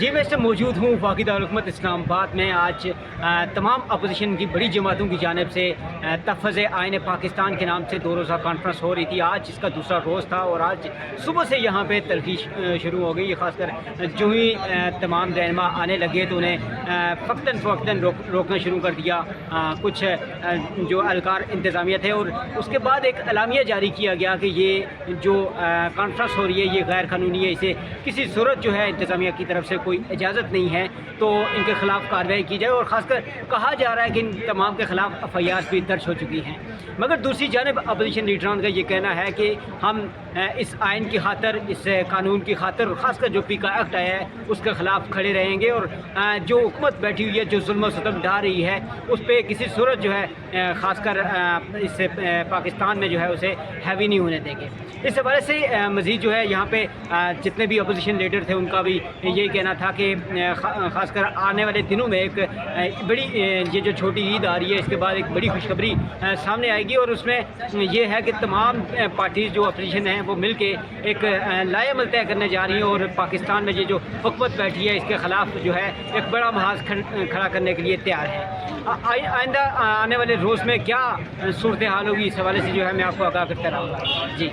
जी, मैं इस टाइम मौजूद हूँ वफाकी दारुल-हुकूमत इस्लामाबाद में। आज तमाम अपोजिशन की बड़ी जमातों की जानिब से तहफ़्फ़ुज़ आईन पाकिस्तान के नाम से 2 रोज़ा कॉन्फ्रेंस हो रही थी। आज इसका दूसरा रोज़ था और आज सुबह से यहाँ पे तलखी शुरू हो गई है। ख़ासकर जो ही तमाम रहनुमा आने लगे तो उन्हें फ़क्तन फ़वक्तन रोकना शुरू कर दिया कुछ जो एहलकार इंतज़ामिया थे, और उसके बाद एक एलामिया जारी किया गया कि ये जो कॉन्फ्रेंस हो रही है ये गैर कानूनी है, इसे किसी सूरत जो है इंतज़ामिया की तरफ से कोई इजाज़त नहीं है, तो इनके ख़िलाफ़ कार्रवाई की जाए। और ख़ासकर कहा जा रहा है कि इन तमाम के ख़िलाफ़ एफ़आईआर भी दर्ज हो चुकी हैं। मगर दूसरी जानिब अपोजिशन लीडरान का ये कहना है कि हम इस आइन की खातर, इस कानून की खातर, और ख़ासकर जो पीका एक्ट आया है उसके ख़िलाफ़ खड़े रहेंगे, और जो हुकूमत बैठी हुई है जो जुल्म और सितम ढा रही है उस पर किसी सूरत जो है ख़ासकर इस पाकिस्तान में जो है उसे हैवी नहीं होने देंगे। इस हवाले से मज़ीद जो है यहाँ पे जितने भी अपोजिशन लीडर थे उनका भी यही कहना था कि ख़ासकर आने वाले दिनों में एक बड़ी ये जो छोटी ईद आ रही है इसके बाद एक बड़ी खुशखबरी सामने आएगी, और उसमें ये है कि तमाम पार्टीज़ जो अपोजिशन हैं वो मिल के एक लाएअमल तय करने जा रही हैं, और पाकिस्तान में ये जो हुकूमत बैठी है इसके ख़िलाफ़ जो है एक बड़ा महाज खड़ा करने के लिए तैयार है। आइंदा आने वाले रोज़ में क्या सूरत हाल होगी इस हवाले से जो है मैं आपको आगाह करता रहूँगा। जी।